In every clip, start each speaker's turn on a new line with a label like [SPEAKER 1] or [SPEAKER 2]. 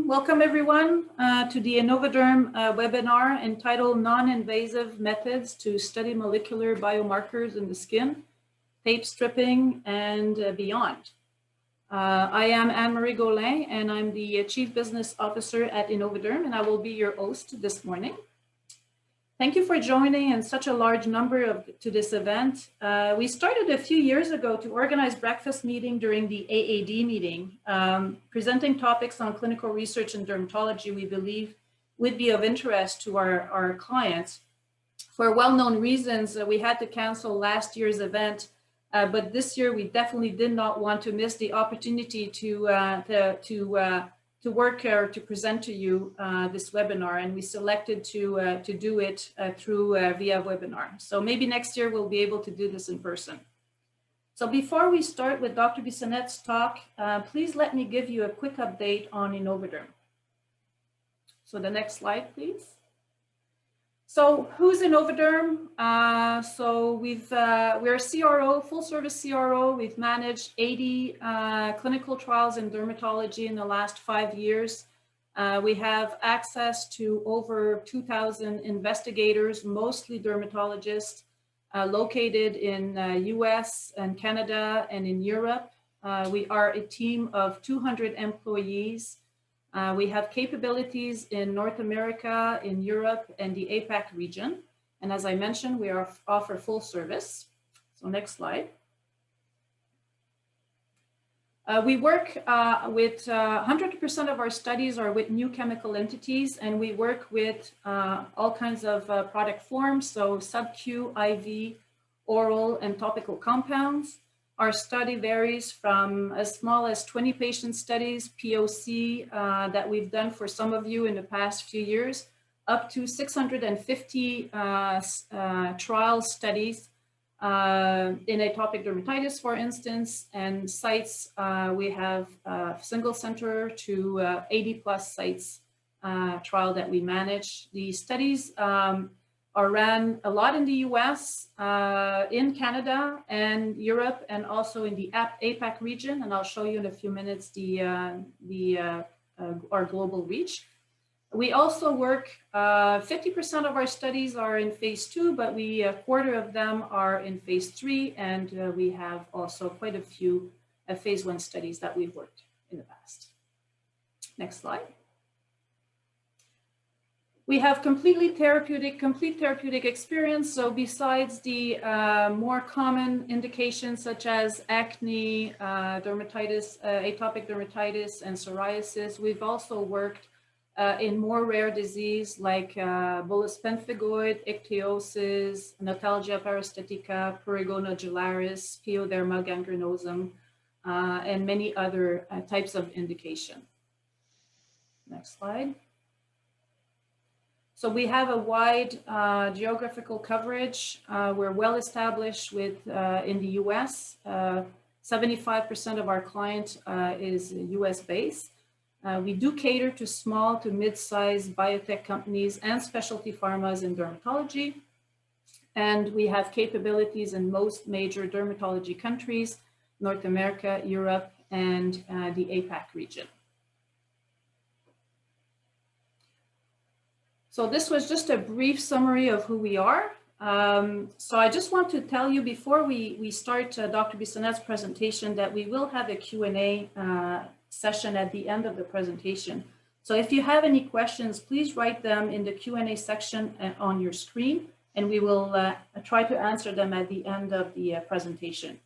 [SPEAKER 1] Welcome everyone to the Innovaderm webinar entitled Non-invasive Methods to Study Molecular Biomarkers in the Skin, Tape Stripping and Beyond. I am Anne-Marie Gaulin and I'm the Chief Business Officer at Innovaderm, and I will be your host this morning. Thank you for joining in such a large number to this event. We started a few years ago to organize breakfast meeting during the AAD meeting, presenting topics on clinical research and dermatology we believe would be of interest to our clients. For well-known reasons, we had to cancel last year's event, but this year we definitely did not want to miss the opportunity to work or to present to you this webinar, and we selected to do it via webinar. So maybe next year we'll be able to do this in person. So before we start with Dr. Bissonnette's talk, please let me give you a quick update on Innovaderm. So the next slide, please. So who's Innovaderm? We're a CRO, full service CRO. We've managed 80 clinical trials in dermatology in the last 5 years. We have access to over 2,000 investigators, mostly dermatologists, located in US and Canada and in Europe. We are a team of 200 employees. We have capabilities in North America, in Europe, and the APAC region. And as I mentioned, we offer full service. So next slide. We work with 100% of our studies are with new chemical entities, and we work with all kinds of product forms, so sub-Q, IV, oral, and topical compounds. Our study varies from as small as 20 patient studies, POC, that we've done for some of you in the past few years, up to 650 trial studies in atopic dermatitis, for instance, and sites. We have single center to 80 plus sites trial that we manage. The studies are ran a lot in the US, in Canada and Europe, and also in the APAC region. And I'll show you in a few minutes our global reach. We also work, 50% of our studies are in phase 2, but a quarter of them are in phase 3. And we have also quite a few phase 1 studies that we've worked in the past. Next slide. We have complete therapeutic experience. So besides the more common indications such as acne, dermatitis, atopic dermatitis, and psoriasis, we've also worked in more rare disease like bullous pemphigoid, ichthyosis, notalgia paresthetica, prurigo nodularis, pyoderma gangrenosum, and many other types of indication. Next slide. So we have a wide geographical coverage. We're well established in the US. 75% of our client is US based. We do cater to small to mid-sized biotech companies and specialty pharmas in dermatology. And we have capabilities in most major dermatology countries, North America, Europe, and the APAC region. So this was just a brief summary of who we are. So I just want to tell you before we start Dr. Bissonnette's presentation that we will have a Q&A session at the end of the presentation. So if you have any questions, please write them in the Q&A section on your screen, and we will try to answer them at the end of the presentation.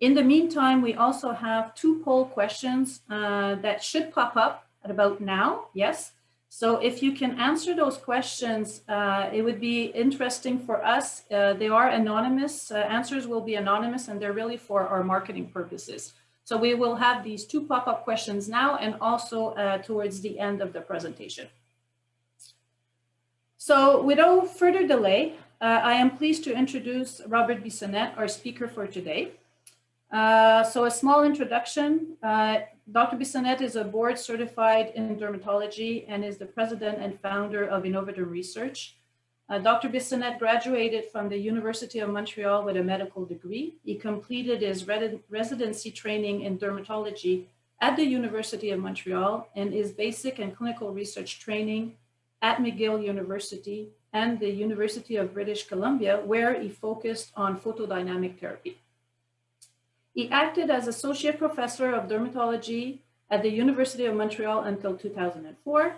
[SPEAKER 1] In the meantime, we also have 2 poll questions that should pop up at about now. Yes. So if you can answer those questions, it would be interesting for us. They are anonymous. Answers will be anonymous, and they're really for our marketing purposes. So we will have these 2 pop-up questions now and also towards the end of the presentation. So without further delay, I am pleased to introduce Robert Bissonnette, our speaker for today. So a small introduction. Dr. Bissonnette is a board certified in dermatology and is the president and founder of Innovaderm Research. Dr. Bissonnette graduated from the University of Montreal with a medical degree. He completed his residency training in dermatology at the University of Montreal and his basic and clinical research training at McGill University and the University of British Columbia, where he focused on photodynamic therapy. He acted as associate professor of dermatology at the University of Montreal until 2004.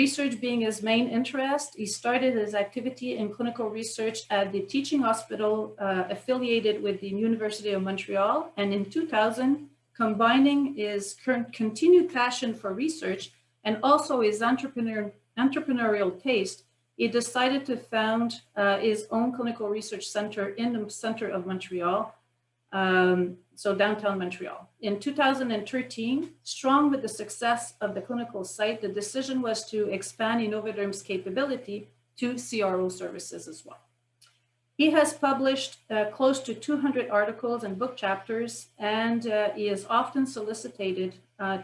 [SPEAKER 1] Research being his main interest, he started his activity in clinical research at the teaching hospital affiliated with the University of Montreal, and in 2000, combining his current continued passion for research and also his entrepreneurial taste, he decided to found his own clinical research center in the center of Montreal, so downtown Montreal. In 2013, strong with the success of the clinical site, the decision was to expand Innovaderm's capability to CRO services as well. He has published close to 200 articles and book chapters, and he is often solicited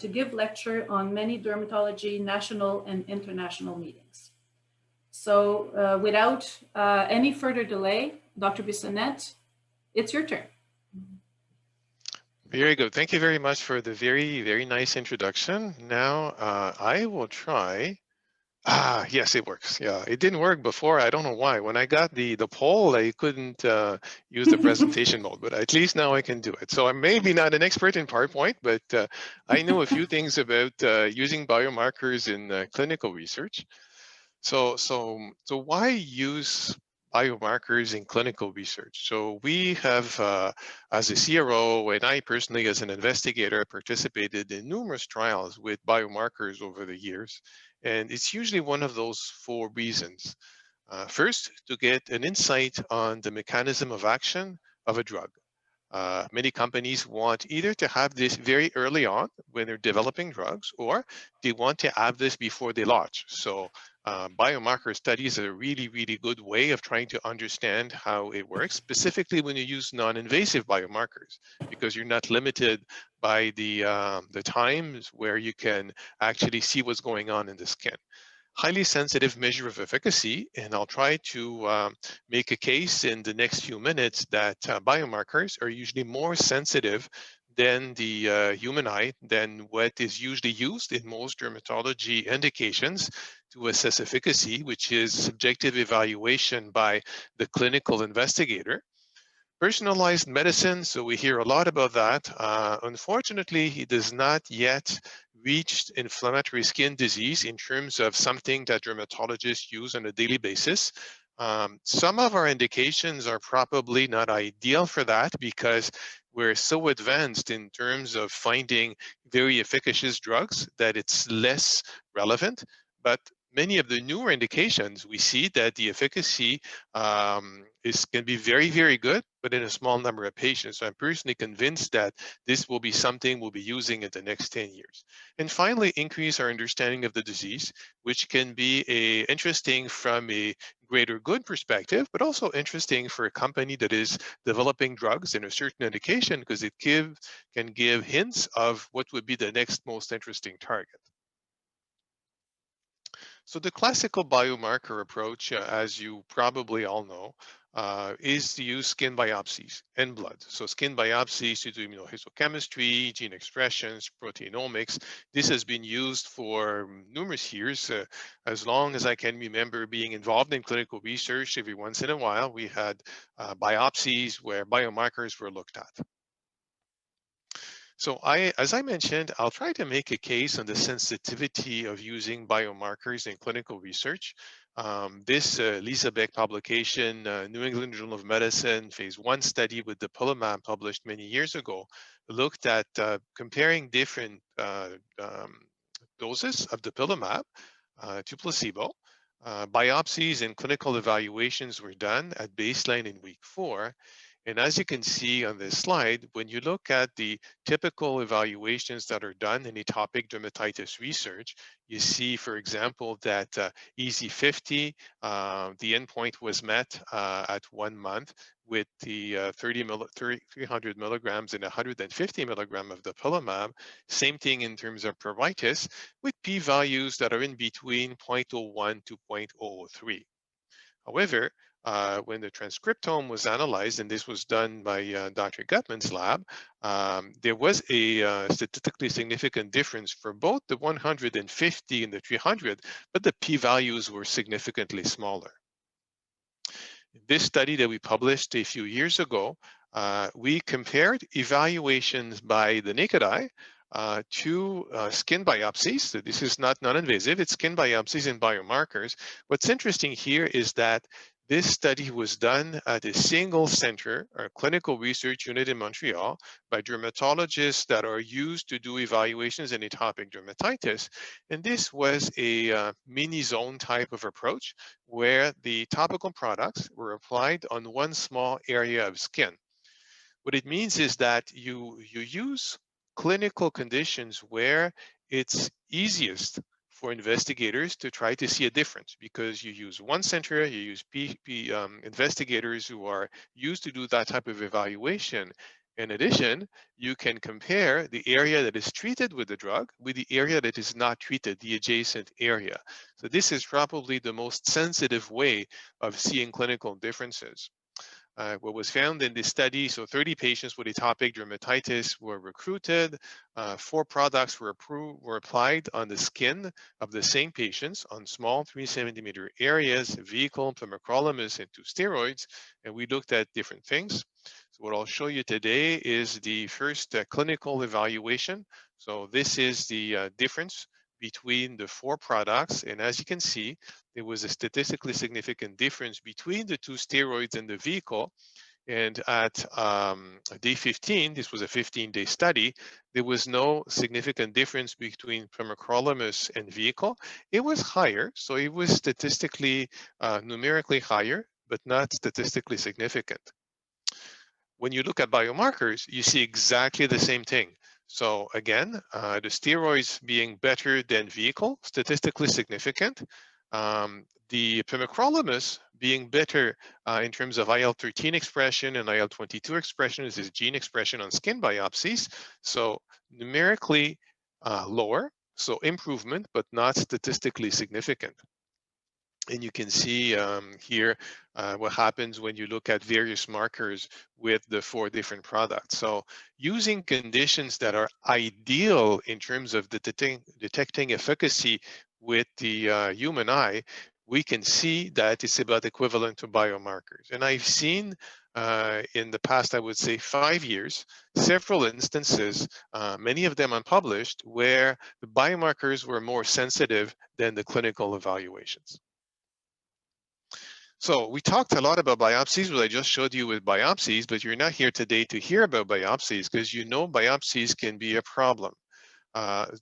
[SPEAKER 1] to give lecture on many dermatology national and international meetings. So without any further delay, Dr. Bissonnette, it's your turn.
[SPEAKER 2] Very good. Thank you very much for the very, very nice introduction. Now I will try. Yes, it works. Yeah, it didn't work before. I don't know why. When I got the poll, I couldn't use the presentation mode, but at least now I can do it. So I'm maybe not an expert in PowerPoint, but I know a few things about using biomarkers in clinical research. So why use biomarkers in clinical research? So we have, as a CRO, and I personally as an investigator, participated in numerous trials with biomarkers over the years. And it's usually one of those four reasons. First, to get an insight on the mechanism of action of a drug. Many companies want either to have this very early on when they're developing drugs, or they want to have this before they launch. So biomarker studies are a really, really good way of trying to understand how it works, specifically when you use non-invasive biomarkers, because you're not limited by the times where you can actually see what's going on in the skin. Highly sensitive measure of efficacy, and I'll try to make a case in the next few minutes that biomarkers are usually more sensitive than the human eye, than what is usually used in most dermatology indications to assess efficacy, which is subjective evaluation by the clinical investigator. Personalized medicine, so we hear a lot about that. Unfortunately, it does not yet reach inflammatory skin disease in terms of something that dermatologists use on a daily basis. Some of our indications are probably not ideal for that because we're so advanced in terms of finding very efficacious drugs that it's less relevant. But many of the newer indications, we see that the efficacy can be very, very good, but in a small number of patients. So I'm personally convinced that this will be something we'll be using in the next 10 years. And finally, increase our understanding of the disease, which can be interesting from a greater good perspective, but also interesting for a company that is developing drugs in a certain indication, because it can give hints of what would be the next most interesting target. So the classical biomarker approach, as you probably all know, is to use skin biopsies and blood. So skin biopsies to do immunohistochemistry, gene expressions, proteinomics. This has been used for numerous years. As long as I can remember being involved in clinical research, every once in a while we had biopsies where biomarkers were looked at. So as I mentioned, I'll try to make a case on the sensitivity of using biomarkers in clinical research. This Lisa Beck publication, New England Journal of Medicine, phase 1 study with dupilumab published many years ago, looked at comparing different doses of dupilumab to placebo. Biopsies and clinical evaluations were done at baseline in week 4. And as you can see on this slide, when you look at the typical evaluations that are done in atopic dermatitis research, you see, for example, that EZ50, the endpoint was met at 1 month with the 300 milligrams and 150 milligram of dupilumab. Same thing in terms of pruritus, with p-values that are in between 0.01 to 0.003. However, when the transcriptome was analyzed, and this was done by Dr. Gutman's lab, there was a statistically significant difference for both the 150 and the 300, but the p-values were significantly smaller. This study that we published a few years ago, we compared evaluations by the naked eye to skin biopsies. So this is not non-invasive, it's skin biopsies and biomarkers. What's interesting here is that this study was done at a single center, a clinical research unit in Montreal, by dermatologists that are used to do evaluations in atopic dermatitis. And this was a mini zone type of approach where the topical products were applied on one small area of skin. What it means is that you use clinical conditions where it's easiest for investigators to try to see a difference, because you use one center, you use investigators who are used to do that type of evaluation. In addition, you can compare the area that is treated with the drug with the area that is not treated, the adjacent area. So this is probably the most sensitive way of seeing clinical differences. What was found in this study, so 30 patients with atopic dermatitis were recruited. 4 products were applied on the skin of the same patients on small 3 centimeter areas, vehicle, pimecrolimus, and 2 steroids. And we looked at different things. So what I'll show you today is the first clinical evaluation. So this is the difference between the 4 products. And as you can see, there was a statistically significant difference between the 2 steroids and the vehicle. And at day 15, this was a 15-day study, there was no significant difference between pimecrolimus and vehicle. It was higher, so it was statistically, numerically higher, but not statistically significant. When you look at biomarkers, you see exactly the same thing. So again, the steroids being better than vehicle, statistically significant. The pimecrolimus being better in terms of IL-13 expression and IL-22 expression, this is gene expression on skin biopsies. So numerically lower, so improvement, but not statistically significant. And you can see here what happens when you look at various markers with the 4 different products. So using conditions that are ideal in terms of detecting efficacy with the human eye, we can see that it's about equivalent to biomarkers. And I've seen in the past, I would say 5 years, several instances, many of them unpublished, where the biomarkers were more sensitive than the clinical evaluations. So we talked a lot about biopsies, what I just showed you with biopsies, but you're not here today to hear about biopsies because you know biopsies can be a problem.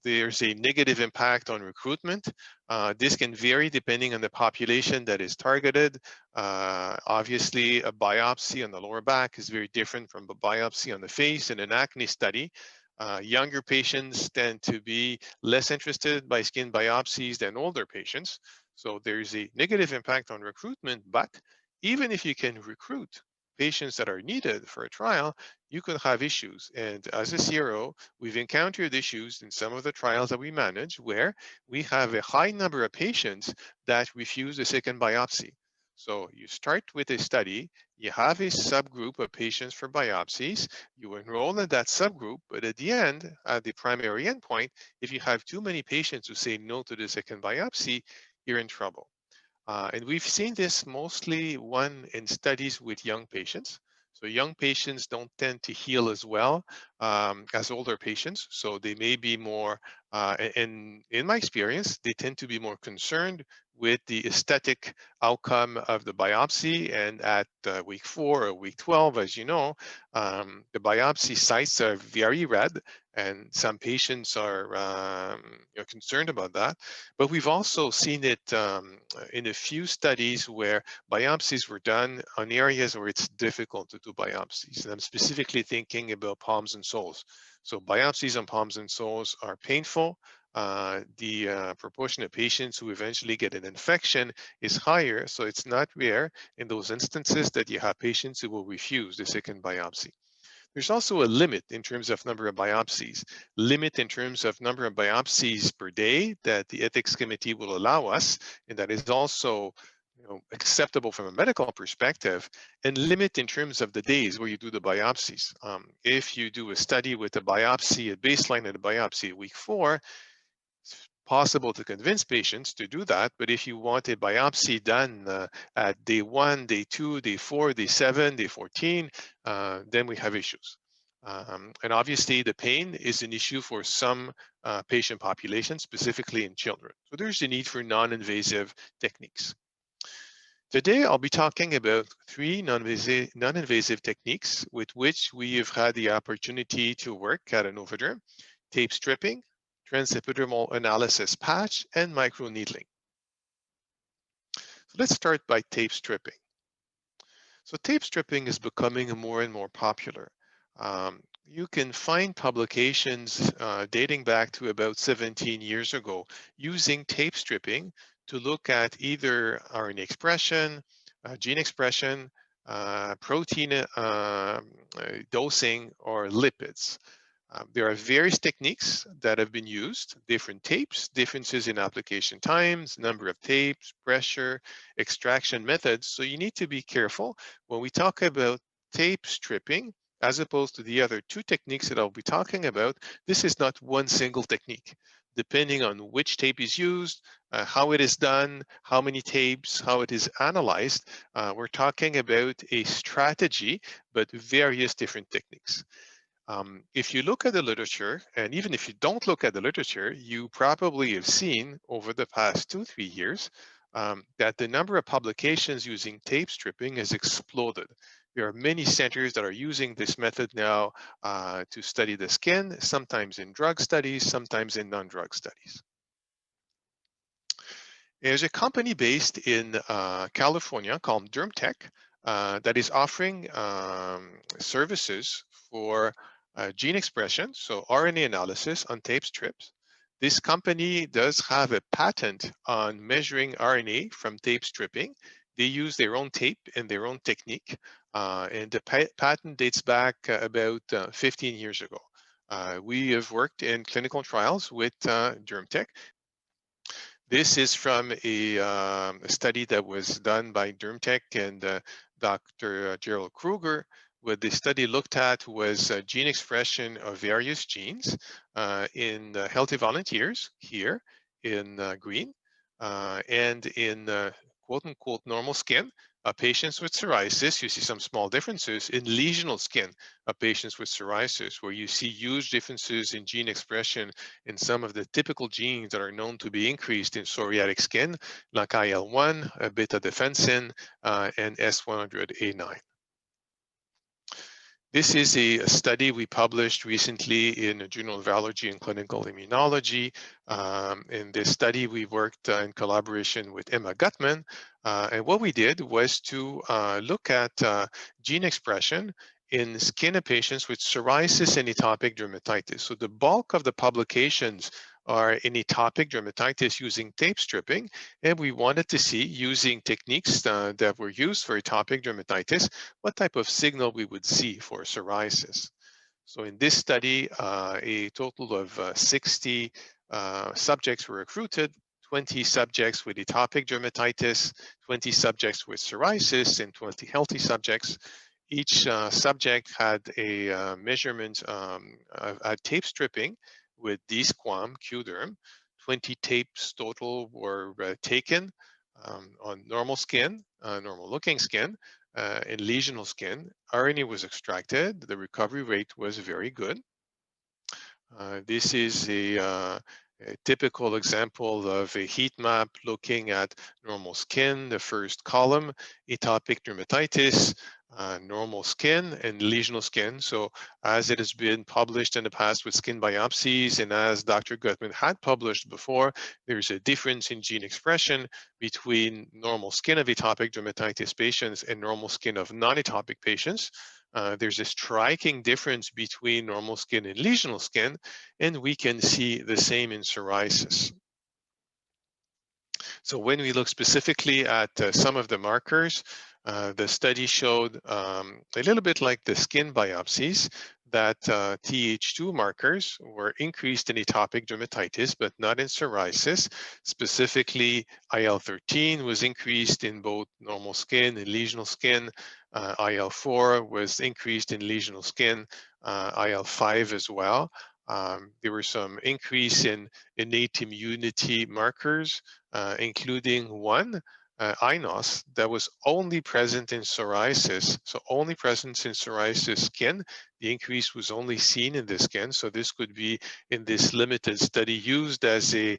[SPEAKER 2] There's a negative impact on recruitment. This can vary depending on the population that is targeted. Obviously, a biopsy on the lower back is very different from a biopsy on the face. In an acne study, younger patients tend to be less interested by skin biopsies than older patients. So there's a negative impact on recruitment, but even if you can recruit patients that are needed for a trial, you could have issues. And as a CRO, we've encountered issues in some of the trials that we manage where we have a high number of patients that refuse a second biopsy. So you start with a study, you have a subgroup of patients for biopsies, you enroll in that subgroup, but at the end, at the primary endpoint, if you have too many patients who say no to the second biopsy, you're in trouble. And we've seen this mostly in studies with young patients. So young patients don't tend to heal as well as older patients. So they may be more, and in my experience, they tend to be more concerned with the aesthetic outcome of the biopsy. And at week 4 or week 12, as you know, the biopsy sites are very red, and some patients are concerned about that. But we've also seen it in a few studies where biopsies were done on areas where it's difficult to do biopsies. And I'm specifically thinking about palms and soles. So biopsies on palms and soles are painful. The proportion of patients who eventually get an infection is higher, so it's not rare in those instances that you have patients who will refuse the second biopsy. There's also a limit in terms of number of biopsies, limit in terms of number of biopsies per day that the ethics committee will allow us, and that is also acceptable from a medical perspective, and limit in terms of the days where you do the biopsies. If you do a study with a biopsy at baseline and a biopsy at week 4, it's possible to convince patients to do that. But if you want a biopsy done at day 1, day 2, day 4, day 7, day 14, then we have issues. And obviously, the pain is an issue for some patient populations, specifically in children. So there's a need for non-invasive techniques. Today, I'll be talking about 3 non-invasive techniques with which we have had the opportunity to work at Innovaderm: tape stripping, transepidermal analysis patch, and microneedling. So let's start by tape stripping. So tape stripping is becoming more and more popular. You can find publications dating back to about 17 years ago using tape stripping to look at either RNA expression, gene expression, protein dosing, or lipids. There are various techniques that have been used, different tapes, differences in application times, number of tapes, pressure, extraction methods. So you need to be careful when we talk about tape stripping, as opposed to the other 2 techniques that I'll be talking about. This is not one single technique. Depending on which tape is used, how it is done, how many tapes, how it is analyzed, we're talking about a strategy, but various different techniques. If you look at the literature, and even if you don't look at the literature, you probably have seen over the past 2-3 years that the number of publications using tape stripping has exploded. There are many centers that are using this method now to study the skin, sometimes in drug studies, sometimes in non-drug studies. There's a company based in California called DermTech that is offering services for gene expression, so RNA analysis on tape strips. This company does have a patent on measuring RNA from tape stripping. They use their own tape and their own technique, and the patent dates back about 15 years ago. We have worked in clinical trials with DermTech. This is from a study that was done by DermTech and Dr. Gerald Kruger. What the study looked at was gene expression of various genes in healthy volunteers, here in green, and in quote unquote normal skin of patients with psoriasis. You see some small differences in lesional skin of patients with psoriasis, where you see huge differences in gene expression in some of the typical genes that are known to be increased in psoriatic skin, like IL-1, beta defensin, and S100A9. This is a study we published recently in the Journal of Allergy and Clinical Immunology. In this study, we worked in collaboration with Emma Gutman. And what we did was to look at gene expression in skin of patients with psoriasis and atopic dermatitis. So the bulk of the publications are in atopic dermatitis using tape stripping, and we wanted to see, using techniques that were used for atopic dermatitis, what type of signal we would see for psoriasis. So in this study, a total of 60 subjects were recruited, 20 subjects with atopic dermatitis, 20 subjects with psoriasis, and 20 healthy subjects. Each subject had a measurement at tape stripping with DSQAM Q-derm. 20 tapes total were taken on normal skin, normal looking skin, and lesional skin. RNA was extracted. The recovery rate was very good. This is a typical example of a heat map looking at normal skin. The first column, atopic dermatitis, normal skin, and lesional skin. So as it has been published in the past with skin biopsies, and as Dr. Gutman had published before, there's a difference in gene expression between normal skin of atopic dermatitis patients and normal skin of non-atopic patients. There's a striking difference between normal skin and lesional skin, and we can see the same in psoriasis. So when we look specifically at some of the markers, the study showed a little bit like the skin biopsies. that Th2 markers were increased in atopic dermatitis, but not in psoriasis. Specifically, IL-13 was increased in both normal skin and lesional skin. IL-4 was increased in lesional skin, IL-5 as well. There were some increase in innate immunity markers, including one, INOS, that was only present in psoriasis, so only present in psoriasis skin. The increase was only seen in the skin, so this could be in this limited study used as a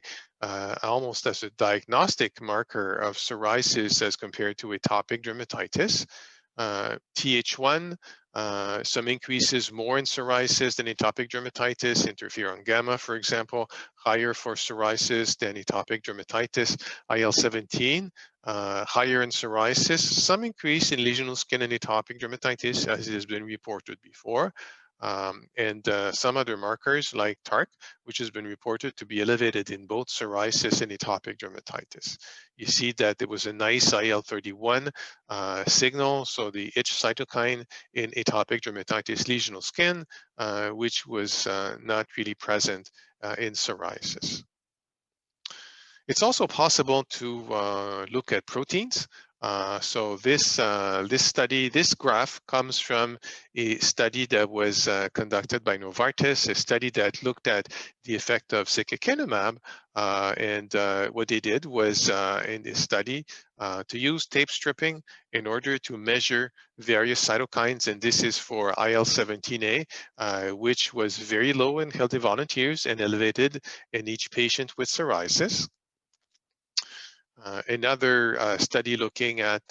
[SPEAKER 2] almost as a diagnostic marker of psoriasis as compared to atopic dermatitis. Th1, some increases more in psoriasis than atopic dermatitis. Interferon gamma, for example, higher for psoriasis than atopic dermatitis. IL-17, higher in psoriasis, some increase in lesional skin and atopic dermatitis, as has been reported before. And some other markers like TARC, which has been reported to be elevated in both psoriasis and atopic dermatitis. You see that there was a nice IL-31 signal, so the itch cytokine in atopic dermatitis lesional skin, which was not really present in psoriasis. It's also possible to look at proteins. So this study, this graph comes from a study that was conducted by Novartis, a study that looked at the effect of secukinumab. And what they did was in this study to use tape stripping in order to measure various cytokines. And this is for IL-17A, which was very low in healthy volunteers and elevated in each patient with psoriasis. Another study looking at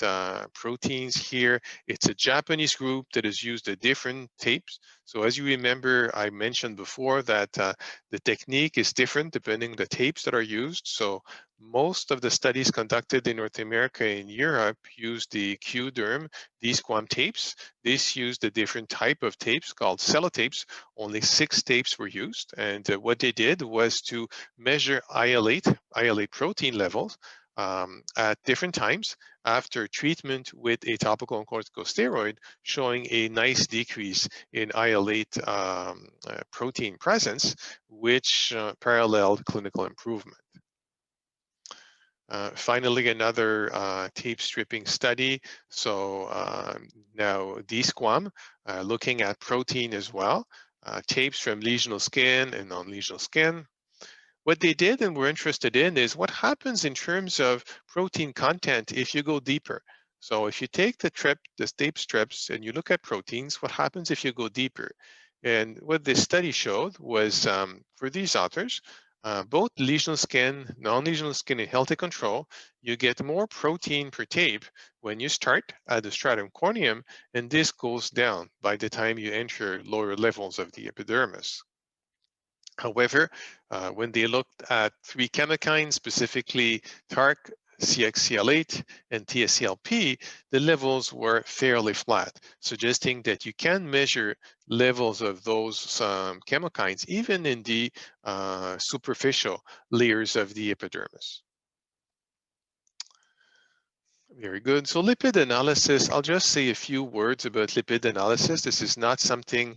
[SPEAKER 2] proteins here, it's a Japanese group that has used a different tapes. So as you remember, I mentioned before that the technique is different depending on the tapes that are used. So most of the studies conducted in North America and Europe used the Q-derm, these quam tapes. This used a different type of tapes called sellotapes. Only 6 tapes were used. And what they did was to measure IL-8 protein levels at different times after treatment with a topical corticosteroid, showing a nice decrease in IL-8 protein presence, which paralleled clinical improvement. Finally, another tape stripping study. So now DSQUAM, looking at protein as well, tapes from lesional skin and non-lesional skin. What they did and we're interested in is what happens in terms of protein content if you go deeper. So if you take the tape strips, and you look at proteins, what happens if you go deeper? And what this study showed was for these authors, both lesional skin, non-lesional skin, and healthy control, you get more protein per tape when you start at the stratum corneum, and this goes down by the time you enter lower levels of the epidermis. However, when they looked at 3 chemokines, specifically TARC, CXCL8, and TSCLP, the levels were fairly flat, suggesting that you can measure levels of those chemokines even in the superficial layers of the epidermis. Very good. So lipid analysis, I'll just say a few words about lipid analysis. This is not something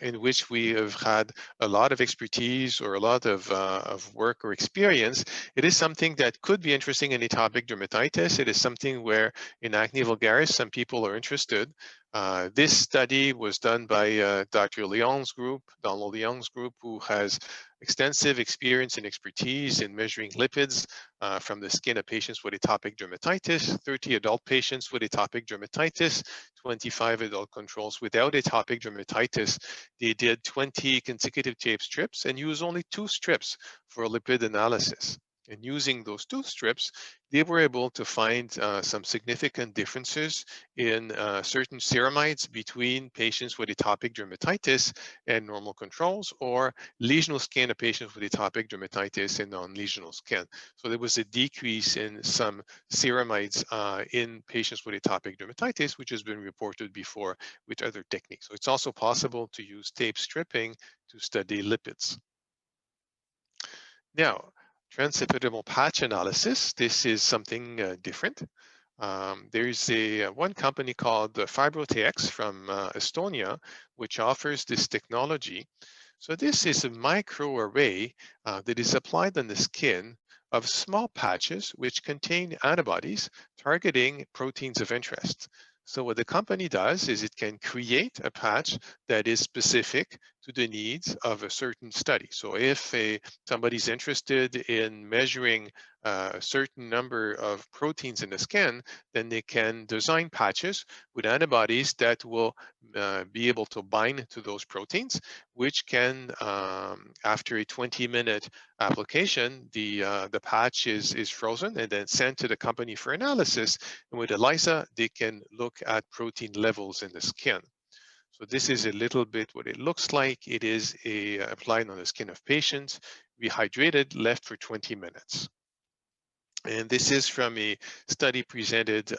[SPEAKER 2] in which we have had a lot of expertise or a lot of work or experience. It is something that could be interesting in atopic dermatitis. It is something where in acne vulgaris, some people are interested. This study was done by Dr. Leon's group, Donald Leon's group, who has extensive experience and expertise in measuring lipids from the skin of patients with atopic dermatitis, 30 adult patients with atopic dermatitis, 25 adult controls without atopic dermatitis. They did 20 consecutive tape strips and used only 2 strips for lipid analysis. And using those 2 strips, they were able to find some significant differences in certain ceramides between patients with atopic dermatitis and normal controls, or lesional skin of patients with atopic dermatitis and non-lesional skin. So there was a decrease in some ceramides in patients with atopic dermatitis, which has been reported before with other techniques. So it's also possible to use tape stripping to study lipids. Now, transepidermal patch analysis, this is something different. There's one company called FibroTX from Estonia, which offers this technology. So this is a microarray that is applied on the skin of small patches which contain antibodies targeting proteins of interest. So what the company does is it can create a patch that is specific to the needs of a certain study. So if somebody's interested in measuring a certain number of proteins in the skin, then they can design patches with antibodies that will be able to bind to those proteins, which can, after a 20-minute application, the patch is frozen and then sent to the company for analysis. And with ELISA, they can look at protein levels in the skin. So this is a little bit what it looks like. It is applied on the skin of patients, rehydrated, left for 20 minutes. And this is from a study presented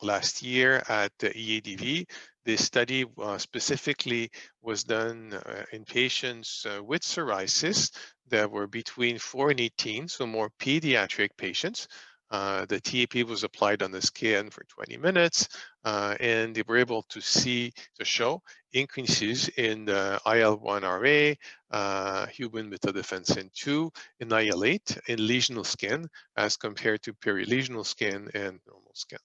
[SPEAKER 2] last year at the EADV. This study specifically was done in patients with psoriasis that were between 4 and 18, so more pediatric patients. The TAP was applied on the skin for 20 minutes, and they were able to show increases in the IL-1RA, human metadefensin 2, and IL-8 in lesional skin as compared to perilesional skin and normal skin.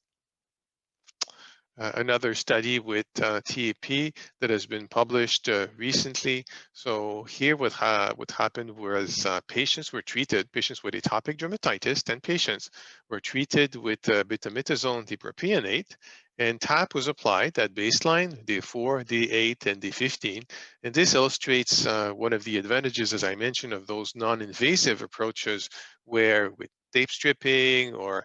[SPEAKER 2] Another study with TAP that has been published recently. So here what happened was patients with atopic dermatitis, 10 patients were treated with betamethasone dipropionate, and TAP was applied at baseline, day 4, day 8, and day 15. And this illustrates one of the advantages, as I mentioned, of those non-invasive approaches where with tape stripping or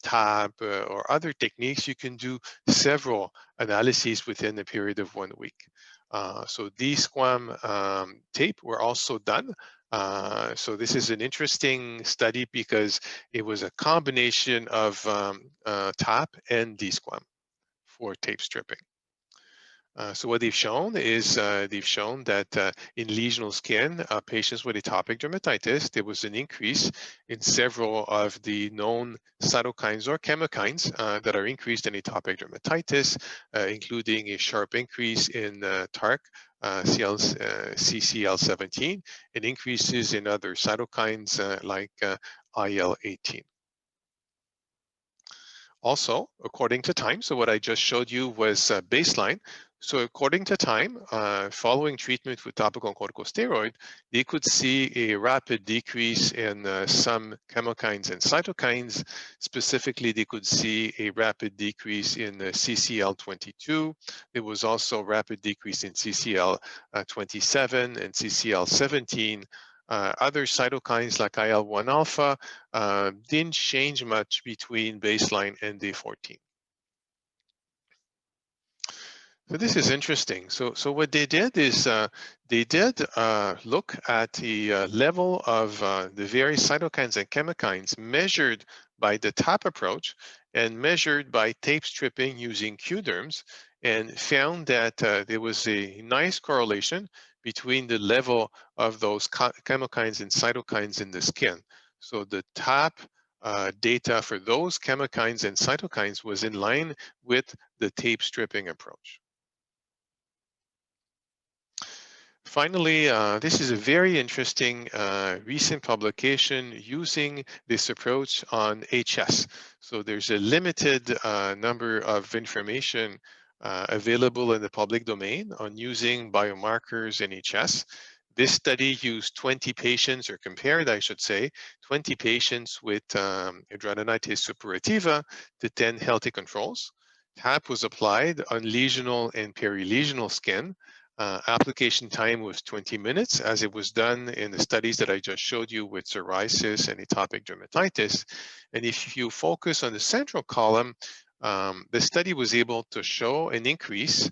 [SPEAKER 2] TAP or other techniques, you can do several analyses within a period of 1 week. So these squam tape were also done. So this is an interesting study because it was a combination of TAP and DSQUAM for tape stripping. So what they've shown is that in lesional skin, patients with atopic dermatitis, there was an increase in several of the known cytokines or chemokines that are increased in atopic dermatitis, including a sharp increase in TARC, CCL17, and increases in other cytokines like IL-18. Also, according to time, so what I just showed you was baseline. So according to time, following treatment with topical corticosteroid, they could see a rapid decrease in some chemokines and cytokines. Specifically, they could see a rapid decrease in CCL22. There was also rapid decrease in CCL27 and CCL17. Other cytokines like IL-1 alpha didn't change much between baseline and day 14. So this is interesting. So what they did is they did look at the level of the various cytokines and chemokines measured by the TAP approach and measured by tape stripping using Q-derms, and found that there was a nice correlation between the level of those chemokines and cytokines in the skin. So the TAP data for those chemokines and cytokines was in line with the tape stripping approach. Finally, this is a very interesting recent publication using this approach on HS. So there's a limited number of information available in the public domain on using biomarkers in HS. This study used 20 patients, or compared, I should say, 20 patients with hidradenitis suppurativa to 10 healthy controls. TAP was applied on lesional and perilesional skin. Application time was 20 minutes, as it was done in the studies that I just showed you with psoriasis and atopic dermatitis. And if you focus on the central column, the study was able to show an increase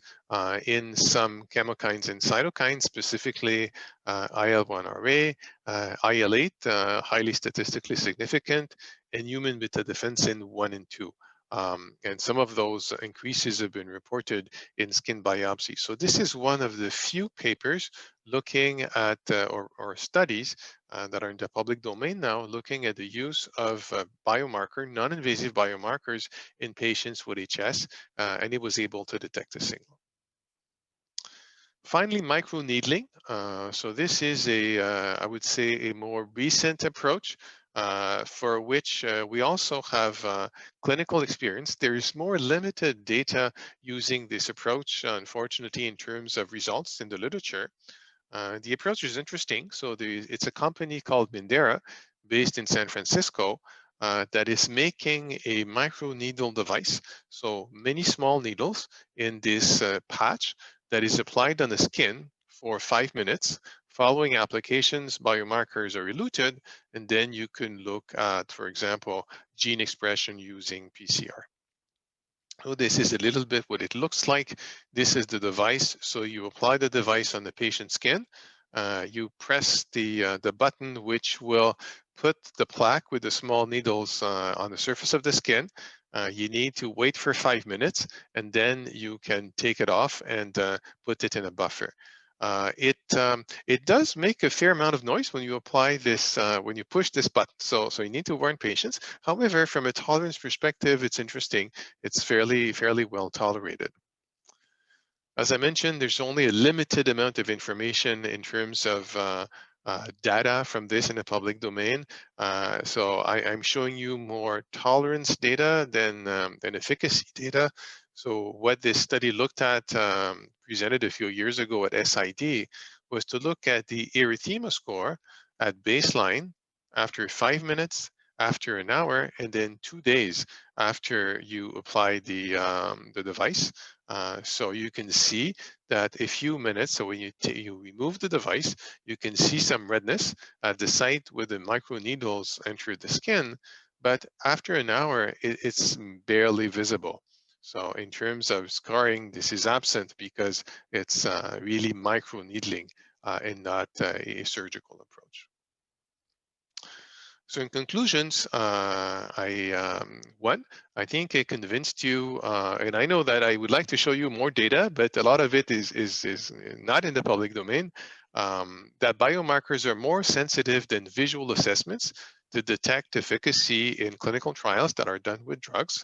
[SPEAKER 2] in some chemokines and cytokines, specifically IL-1RA, IL-8, highly statistically significant, and human metadefensin 1 and 2. And some of those increases have been reported in skin biopsy. So this is one of the few papers looking at or studies that are in the public domain now, looking at the use of non-invasive biomarkers in patients with HS, and it was able to detect a signal. Finally, microneedling. So this is I would say, a more recent approach for which we also have clinical experience. There is more limited data using this approach, unfortunately, in terms of results in the literature. The approach is interesting. So it's a company called Mindera, based in San Francisco, that is making a microneedle device. So many small needles in this patch that is applied on the skin for 5 minutes. Following applications, biomarkers are eluted, and then you can look at, for example, gene expression using PCR. So this is a little bit what it looks like. This is the device. So you apply the device on the patient's skin. You press the button, which will put the plaque with the small needles on the surface of the skin. You need to wait for 5 minutes, and then you can take it off and put it in a buffer. It does make a fair amount of noise when you apply this, when you push this button. So you need to warn patients. However, from a tolerance perspective, it's interesting. It's fairly well tolerated. As I mentioned, there's only a limited amount of information in terms of data from this in the public domain. So I'm showing you more tolerance data than efficacy data. So what this study looked at, presented a few years ago at SID, was to look at the erythema score at baseline after 5 minutes, after an hour, and then 2 days after you apply the device. So you can see that a few minutes, so when you remove the device, you can see some redness at the site where the microneedles enter the skin, but after an hour, it's barely visible. So in terms of scarring, this is absent because it's really microneedling and not a surgical approach. So in conclusions, I think I convinced you, and I know that I would like to show you more data, but a lot of it is not in the public domain, that biomarkers are more sensitive than visual assessments to detect efficacy in clinical trials that are done with drugs.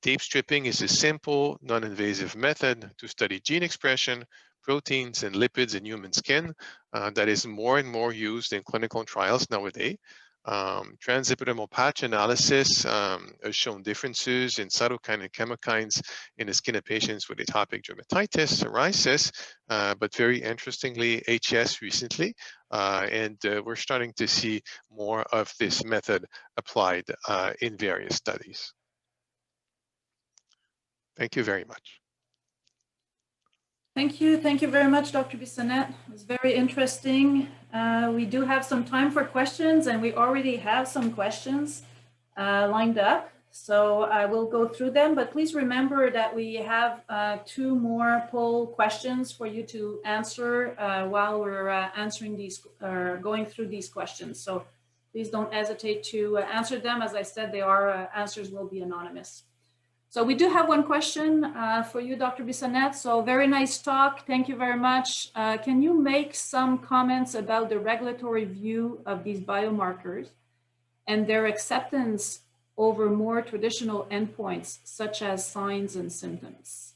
[SPEAKER 2] Tape stripping is a simple, non-invasive method to study gene expression, proteins, and lipids in human skin that is more and more used in clinical trials nowadays. Transepidermal patch analysis has shown differences in cytokine and chemokines in the skin of patients with atopic dermatitis, psoriasis, but very interestingly, HS recently. And we're starting to see more of this method applied in various studies. Thank you very much.
[SPEAKER 1] Thank you. Thank you very much, Dr. Bissonnette. It was very interesting. We do have some time for questions, and we already have some questions lined up. So I will go through them, but please remember that we have 2 more poll questions for you to answer while we're answering these, going through these questions. So please don't hesitate to answer them. As I said, they are answers will be anonymous. So we do have one question for you, Dr. Bissonnette. So very nice talk. Thank you very much. Can you make some comments about the regulatory view of these biomarkers and their acceptance over more traditional endpoints, such as signs and symptoms?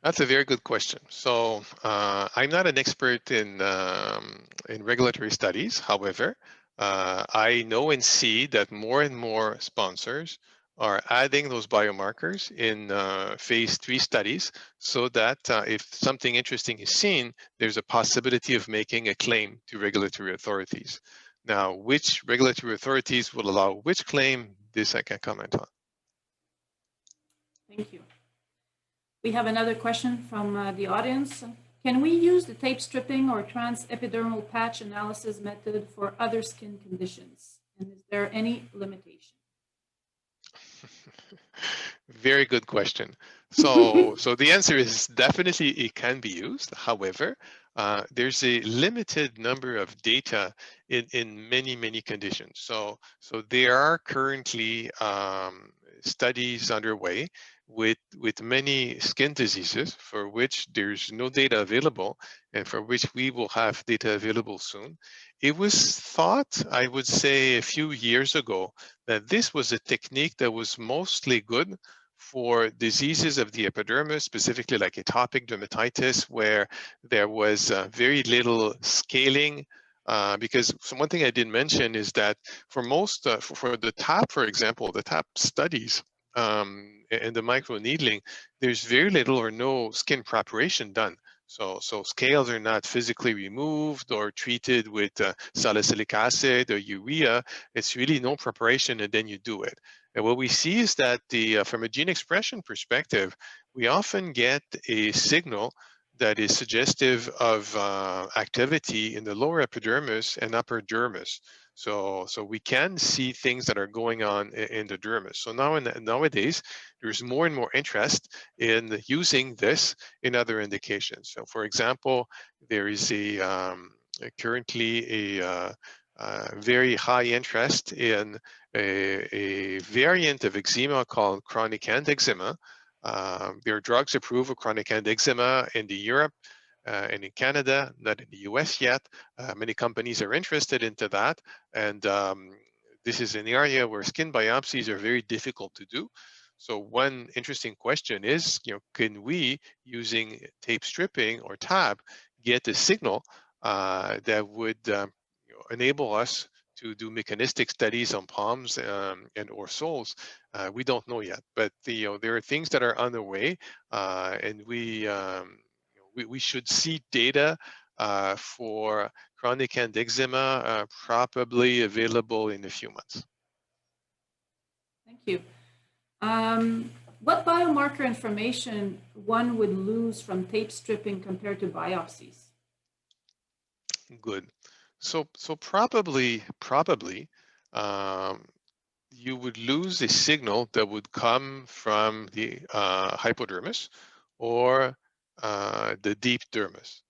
[SPEAKER 2] That's a very good question. So I'm not an expert in regulatory studies. However, I know and see that more and more sponsors are adding those biomarkers in phase 3 studies so that if something interesting is seen, there's a possibility of making a claim to regulatory authorities. Now, which regulatory authorities will allow which claim, this I can't comment on.
[SPEAKER 1] Thank you. We have another question from the audience. Can we use the tape stripping or transepidermal patch analysis method for other skin conditions? And is there any limitation?
[SPEAKER 2] Very good question. So the answer is definitely it can be used. However, there's a limited number of data in many conditions. So there are currently studies underway with many skin diseases for which there's no data available and for which we will have data available soon. It was thought, I would say, a few years ago that this was a technique that was mostly good for diseases of the epidermis, specifically like atopic dermatitis, where there was very little scaling. Because one thing I didn't mention is that for most, for the TAP, for example, the TAP studies and the microneedling, there's very little or no skin preparation done. So scales are not physically removed or treated with salicylic acid or urea. It's really no preparation and then you do it. And what we see is that from a gene expression perspective, we often get a signal that is suggestive of activity in the lower epidermis and upper dermis. So we can see things that are going on in the dermis. So nowadays, there's more and more interest in using this in other indications. So for example, there is currently a very high interest in a variant of eczema called chronic hand eczema. There are drugs approved for chronic hand eczema in Europe and in Canada, not in the US yet. Many companies are interested into that. And this is an area where skin biopsies are very difficult to do. So one interesting question is, can we, using tape stripping or TAB, get a signal that would enable us to do mechanistic studies on palms and or soles? We don't know yet, but there are things that are on the way, and we should see data for chronic hand eczema probably available in a few months.
[SPEAKER 1] Thank you. What biomarker information one would lose from tape stripping compared to biopsies?
[SPEAKER 2] Good. So probably um, you would lose a signal that would come from the hypodermis or the deep dermis.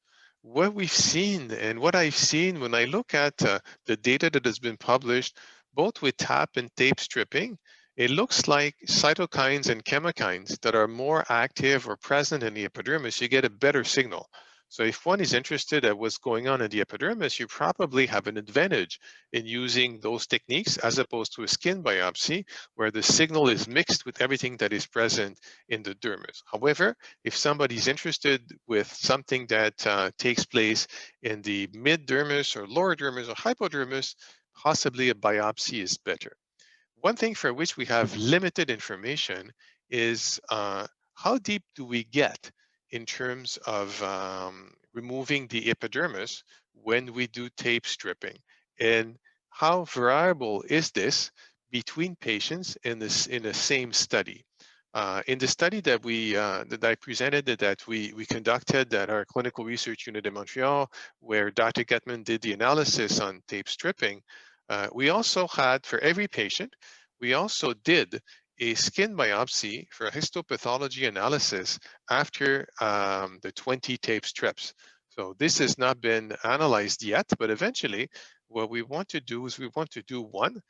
[SPEAKER 2] What we've seen and what I've seen when I look at the data that has been published, both with TAP and tape stripping, it looks like cytokines and chemokines that are more active or present in the epidermis, you get a better signal. So if one is interested at what's going on in the epidermis, you probably have an advantage in using those techniques as opposed to a skin biopsy where the signal is mixed with everything that is present in the dermis. However, if somebody's interested with something that takes place in the mid dermis or lower dermis or hypodermis, possibly a biopsy is better. One thing for which we have limited information is how deep do we get in terms of removing the epidermis when we do tape stripping, and how variable is this between patients in the same study. In the study that that I presented, that we conducted at our clinical research unit in Montreal, where Dr. Getman did the analysis on tape stripping, we also had, for every patient, we also did a skin biopsy for a histopathology analysis after the 20 tape strips. So this has not been analyzed yet, but eventually what we want to do is we want to do one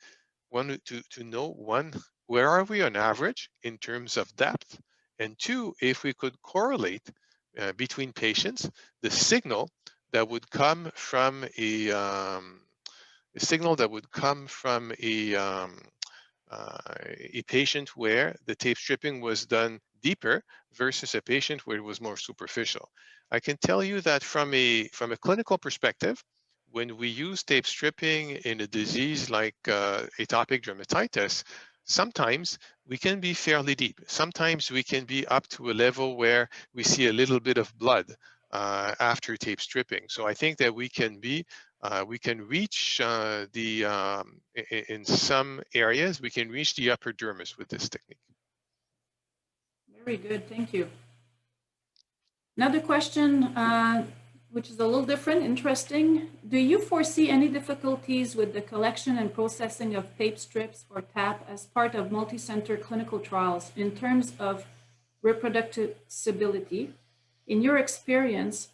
[SPEAKER 2] to know, one, where are we on average in terms of depth, and two, if we could correlate between patients the signal that would come from a patient where the tape stripping was done deeper versus a patient where it was more superficial. I can tell you that from a clinical perspective, when we use tape stripping in a disease like atopic dermatitis, sometimes we can be fairly deep. Sometimes we can be up to a level where we see a little bit of blood after tape stripping. So I think that we can reach in some areas, we can reach the upper dermis with this technique.
[SPEAKER 1] Very good, thank you. Another question, which is a little different, interesting. Do you foresee any difficulties with the collection and processing of tape strips or TAP as part of multi-center clinical trials in terms of reproducibility? In your experience,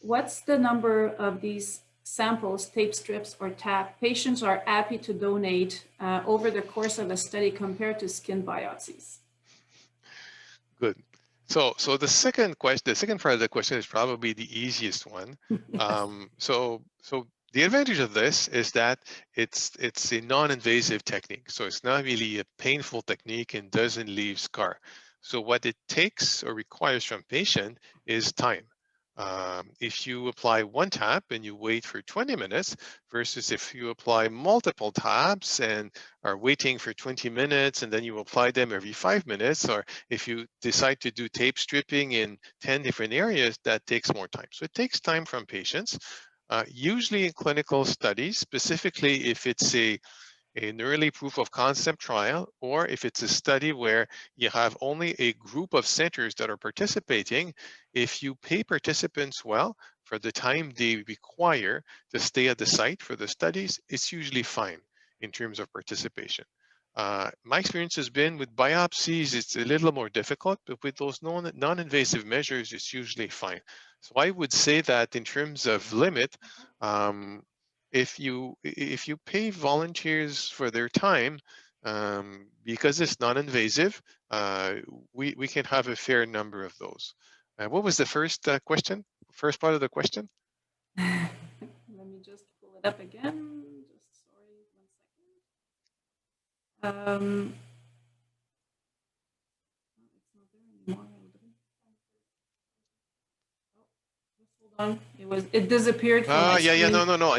[SPEAKER 1] what's the number of these samples, tape strips or tap, patients are happy to donate over the course of a study compared to skin biopsies?
[SPEAKER 2] Good. So the second question, the second part of the question is probably the easiest one.
[SPEAKER 1] Yes.
[SPEAKER 2] So the advantage of this is that it's a non-invasive technique. So it's not really a painful technique and doesn't leave scar. So what it takes or requires from patient is time. If you apply one tap and you wait for 20 minutes versus if you apply multiple taps and are waiting for 20 minutes and then you apply them every 5 minutes, or if you decide to do tape stripping in 10 different areas, that takes more time. So it takes time from patients. Usually in clinical studies, specifically if it's an early proof of concept trial, or if it's a study where you have only a group of centers that are participating, if you pay participants well for the time they require to stay at the site for the studies, it's usually fine in terms of participation. My experience has been with biopsies, it's a little more difficult, but with those non-invasive measures, it's usually fine. So I would say that in terms of limit, um, if you pay volunteers for their time, because it's non-invasive, we can have a fair number of those. What was the first question? First part of the question?
[SPEAKER 1] Let me just pull it up again. Just sorry, 1 second. It's not there anymore. Hold on. It disappeared from my
[SPEAKER 2] Yeah,
[SPEAKER 1] screen.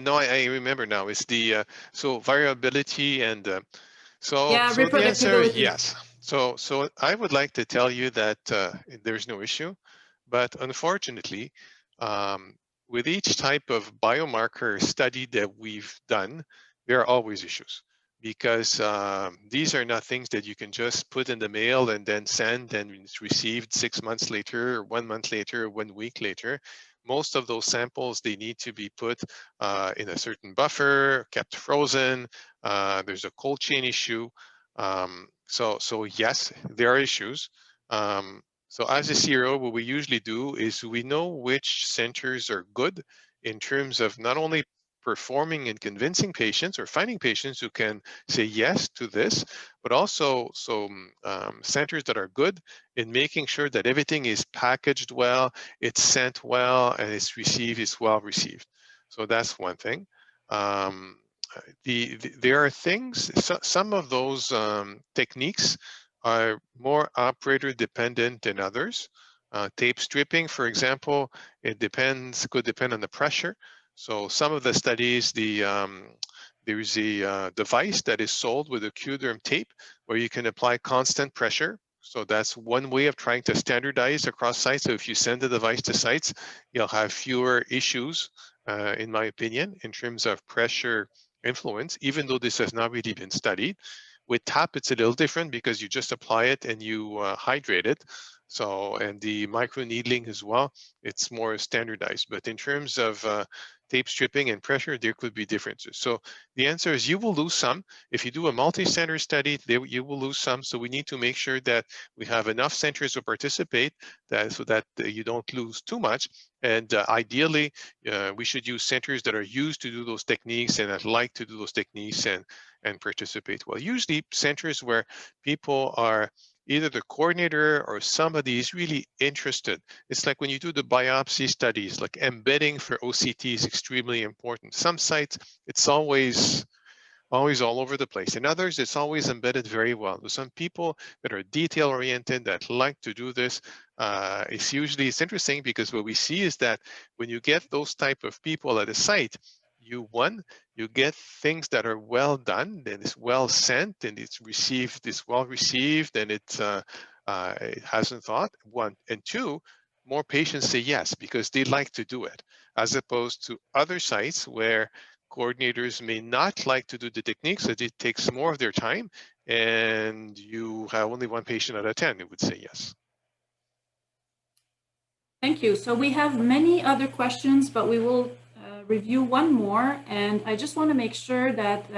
[SPEAKER 2] no. I remember now. It's the so variability and
[SPEAKER 1] Yeah,
[SPEAKER 2] so the answer is
[SPEAKER 1] reproducibility.
[SPEAKER 2] yes. So I would like to tell you that there's no issue, but unfortunately, um, with each type of biomarker study that we've done, there are always issues because these are not things that you can just put in the mail and then send and it's received 6 months later or 1 month later or 1 week later. Most of those samples, they need to be put in a certain buffer, kept frozen. There's a cold chain issue. So yes, there are issues. So as a CRO, what we usually do is we know which centers are good in terms of not only performing and convincing patients or finding patients who can say yes to this, but also centers that are good in making sure that everything is packaged well, it's sent well, and it's well received. So that's one thing. Um, there are things, some of those techniques are more operator dependent than others. Tape stripping, for example, could depend on the pressure. So some of the studies, there's a device that is sold with a Q-derm tape where you can apply constant pressure. So that's one way of trying to standardize across sites. So if you send the device to sites, you'll have fewer issues, in my opinion, in terms of pressure influence, even though this has not really been studied. With TAP, it's a little different because you just apply it and you hydrate it. So, and the micro needling as well, it's more standardized. But in terms of tape stripping and pressure, there could be differences. So the answer is you will lose some. If you do a multi-center study, you will lose some. So we need to make sure that we have enough centers to participate so that you don't lose too much. And ideally, we should use centers that are used to do those techniques and that like to do those techniques and participate well. Usually centers where people are either the coordinator or somebody is really interested. It's like when you do the biopsy studies, like embedding for OCT is extremely important. Some sites, it's always all over the place. In others, it's always embedded very well. There's some people that are detail oriented that like to do this. It's interesting because what we see is that when you get those type of people at a site, you get things that are well done, and it's well sent, and it's well received, and it hasn't thought. One and two, more patients say yes because they like to do it, as opposed to other sites where coordinators may not like to do the techniques, so it takes more of their time, and you have only one patient out of 10 who would say yes.
[SPEAKER 1] Thank you. So we have many other questions, but we will review one more. And I just want to make sure that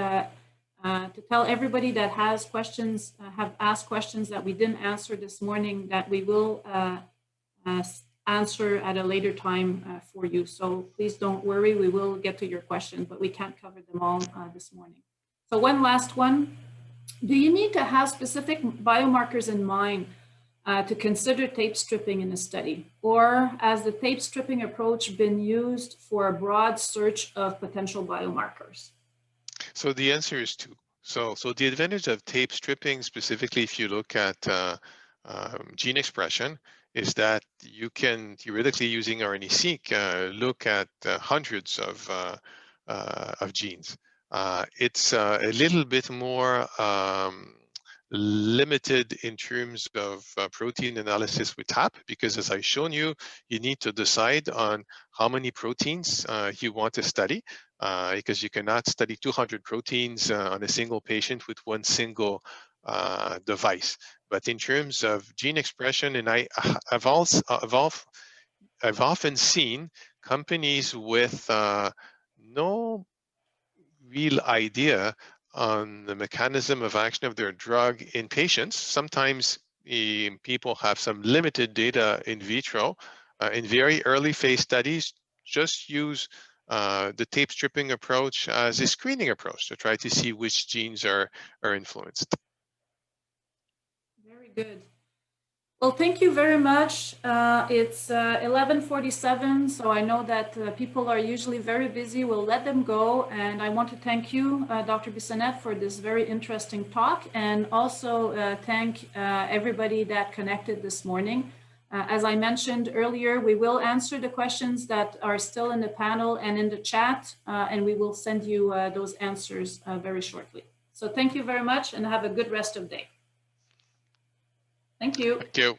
[SPEAKER 1] to tell everybody that has questions, have asked questions that we didn't answer this morning, that we will answer at a later time for you. So please don't worry, we will get to your questions, but we can't cover them all this morning. So one last one. Do you need to have specific biomarkers in mind to consider tape stripping in a study? Or has the tape stripping approach been used for a broad search of potential biomarkers?
[SPEAKER 2] So the answer is two. So the advantage of tape stripping, specifically if you look at gene expression, is that you can theoretically, using RNA-seq, look at hundreds of genes. It's a little bit more limited in terms of protein analysis with TAP, because as I've shown you, you need to decide on how many proteins you want to study, because you cannot study 200 proteins on a single patient with one single device. But in terms of gene expression, and I've often seen companies with no real idea on the mechanism of action of their drug in patients. Sometimes people have some limited data in vitro. In very early phase studies, just use the tape stripping approach as a screening approach to try to see which genes are influenced.
[SPEAKER 1] Very good. Well, thank you very much. It's 11:47, so I know that people are usually very busy. We'll let them go. And I want to thank you, Dr. Bissonnette, for this very interesting talk, and also thank everybody that connected this morning. As I mentioned earlier, we will answer the questions that are still in the panel and in the chat, and we will send you those answers very shortly. So thank you very much, and have a good rest of the day. Thank you.
[SPEAKER 2] Thank you.